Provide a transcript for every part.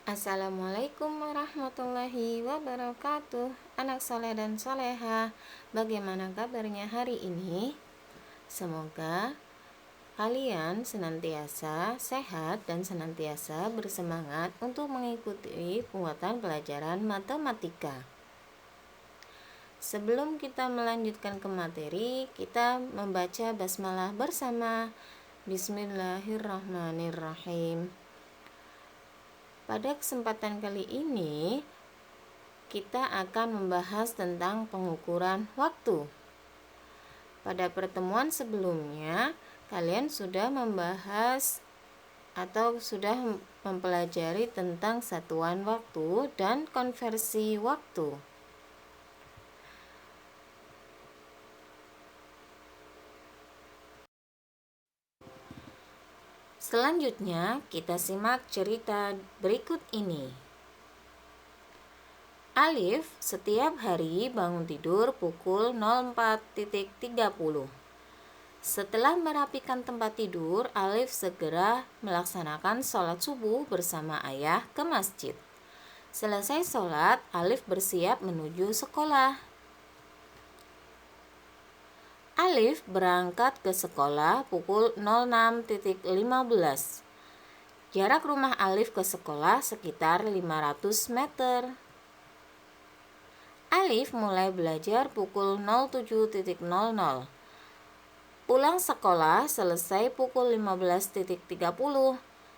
Assalamualaikum warahmatullahi wabarakatuh. Anak soleh dan soleha, bagaimana kabarnya hari ini? Semoga kalian senantiasa sehat dan senantiasa bersemangat untuk mengikuti penguatan pelajaran matematika. Sebelum kita melanjutkan ke materi, kita membaca basmalah bersama. Bismillahirrahmanirrahim. Pada kesempatan kali ini, kita akan membahas tentang pengukuran waktu. Pada pertemuan sebelumnya, kalian sudah membahas atau sudah mempelajari tentang satuan waktu dan konversi waktu. Selanjutnya, kita simak cerita berikut ini. Alif setiap hari bangun tidur pukul 04.30. Setelah merapikan tempat tidur, Alif segera melaksanakan sholat subuh bersama ayah ke masjid. Selesai sholat, Alif bersiap menuju sekolah. Alif berangkat ke sekolah pukul 06.15. Jarak rumah Alif ke sekolah sekitar 500 meter. Alif mulai belajar pukul 07.00. Pulang sekolah selesai pukul 15.30.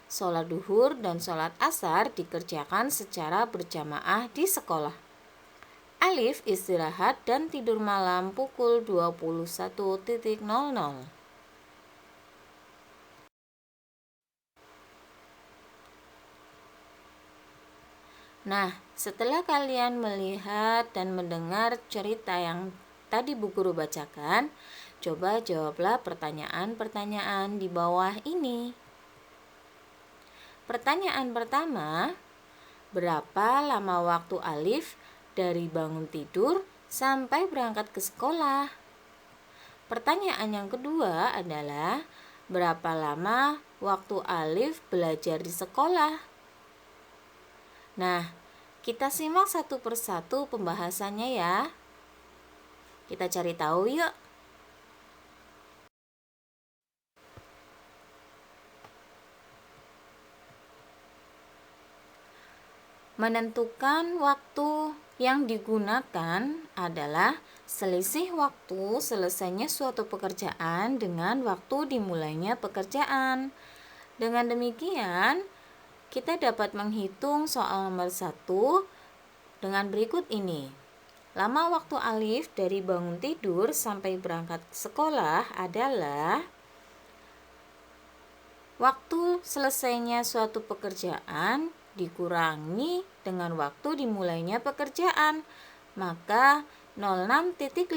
Sholat duhur dan sholat asar dikerjakan secara berjamaah di sekolah. Alif istirahat dan tidur malam pukul 21.00. Nah, setelah kalian melihat dan mendengar cerita yang tadi Bu Guru bacakan, coba jawablah pertanyaan-pertanyaan di bawah ini. Pertanyaan pertama, berapa lama waktu Alif dari bangun tidur sampai berangkat ke sekolah? Pertanyaan yang kedua adalah, berapa lama waktu Alif belajar di sekolah? Nah, kita simak satu persatu pembahasannya ya. Kita cari tahu yuk. Menentukan waktu yang digunakan adalah selisih waktu selesainya suatu pekerjaan dengan waktu dimulainya pekerjaan. Dengan demikian, kita dapat menghitung soal nomor 1 dengan berikut ini. Lama waktu Alif dari bangun tidur sampai berangkat ke sekolah adalah waktu selesainya suatu pekerjaan dikurangi dengan waktu dimulainya pekerjaan. Maka 06.15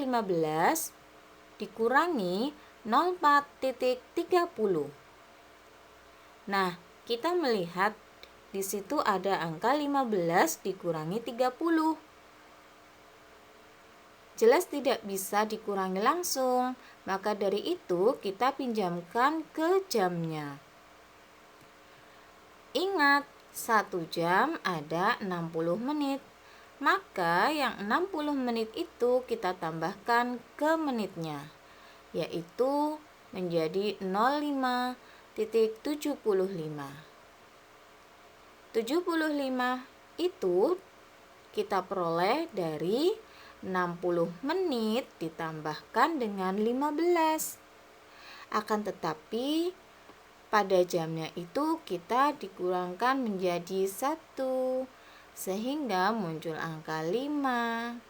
dikurangi 04.30. Nah, kita melihat di situ ada angka 15 dikurangi 30. Jelas tidak bisa dikurangi langsung, maka dari itu kita pinjamkan ke jamnya. Ingat, 1 jam ada 60 menit. Maka yang 60 menit itu kita tambahkan ke menitnya, yaitu menjadi 05.75. 75 itu kita peroleh dari 60 menit ditambahkan dengan 15. Akan tetapi pada jamnya itu kita dikurangkan menjadi 1, sehingga muncul angka 5.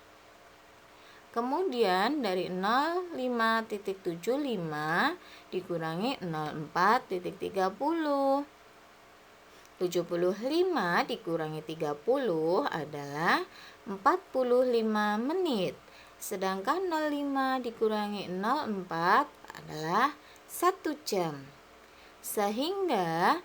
Kemudian dari 05.75 dikurangi 04.30. 75 dikurangi 30 adalah 45 menit. Sedangkan 05 dikurangi 04 adalah 1 jam. Sehingga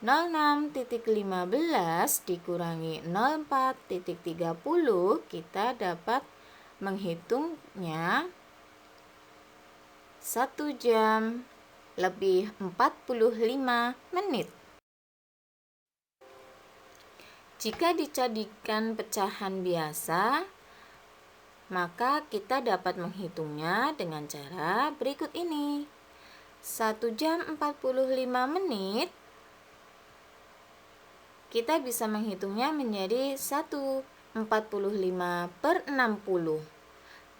06.15 dikurangi 04.30 kita dapat menghitungnya 1 jam lebih 45 menit. Jika dijadikan pecahan biasa, maka kita dapat menghitungnya dengan cara berikut ini. 1 jam 45 menit, kita bisa menghitungnya menjadi 1/45/60.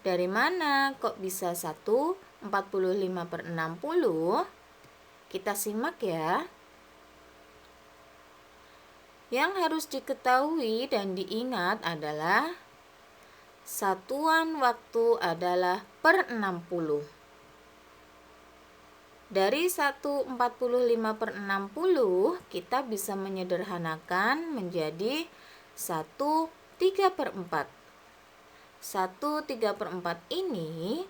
Dari mana kok bisa 1/45/60? Kita simak ya. Yang harus diketahui dan diingat adalah satuan waktu adalah per 60. Dari 1/45/60 kita bisa menyederhanakan menjadi 1/3/4. 1/3/4 ini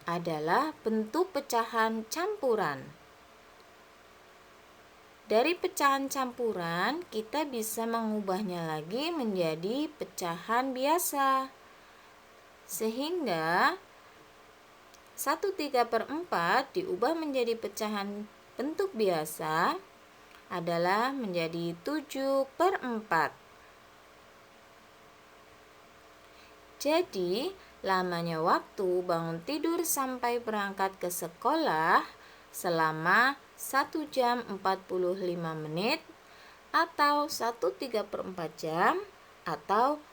adalah bentuk pecahan campuran. Dari pecahan campuran kita bisa mengubahnya lagi menjadi pecahan biasa. Sehingga 1/3/4 diubah menjadi pecahan bentuk biasa adalah menjadi 7/4. Jadi, lamanya waktu bangun tidur sampai berangkat ke sekolah selama 1 jam 45 menit atau 1/3/4 jam atau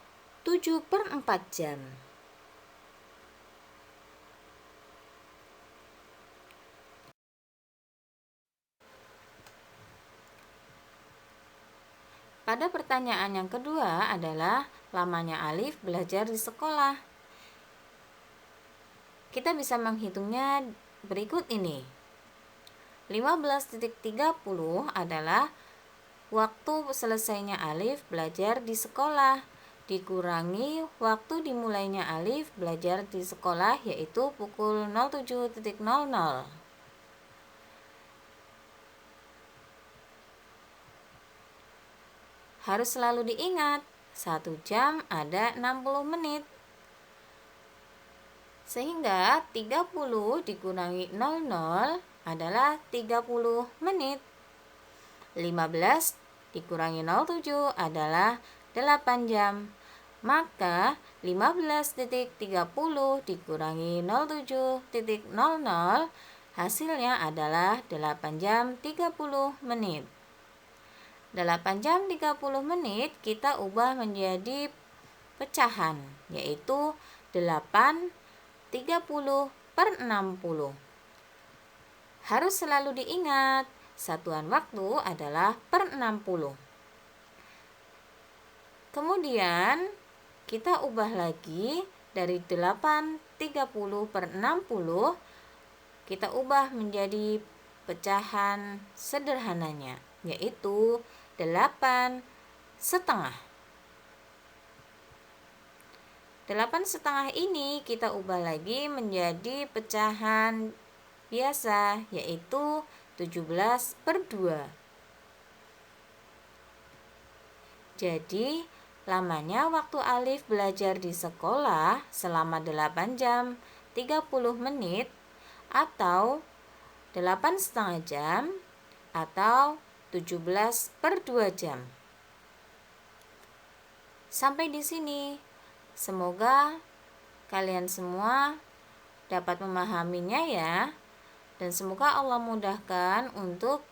7/4 jam. Pada pertanyaan yang kedua adalah lamanya Alif belajar di sekolah. Kita bisa menghitungnya berikut ini. 15.30 adalah waktu selesainya Alif belajar di sekolah, dikurangi waktu dimulainya Alif belajar di sekolah, yaitu pukul 07.00. Harus selalu diingat, 1 jam ada 60 menit. Sehingga 30 dikurangi 00 adalah 30 menit. 15 dikurangi 07 adalah 8 jam. Maka 15.30 dikurangi 07.00 hasilnya adalah 8 jam 30 menit. 8 jam 30 menit kita ubah menjadi pecahan, yaitu 8/30/60. Harus selalu diingat, satuan waktu adalah per 60. Kemudian kita ubah lagi dari 8/30/60, kita ubah menjadi pecahan sederhananya, yaitu 8 setengah. 8 setengah ini kita ubah lagi menjadi pecahan biasa, yaitu 17/2. Jadi, lamanya waktu Alif belajar di sekolah selama 8 jam 30 menit atau 8 setengah jam atau 17/2 jam. Sampai di sini. Semoga kalian semua dapat memahaminya ya. Dan semoga Allah mudahkan untuk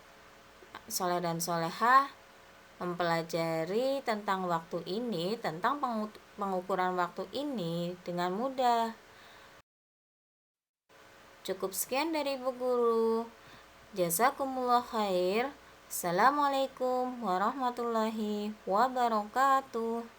soleh dan solehah mempelajari tentang waktu ini, tentang pengukuran waktu ini dengan mudah. Cukup sekian dari Ibu Guru. Jazakumullah khair. Assalamualaikum warahmatullahi wabarakatuh.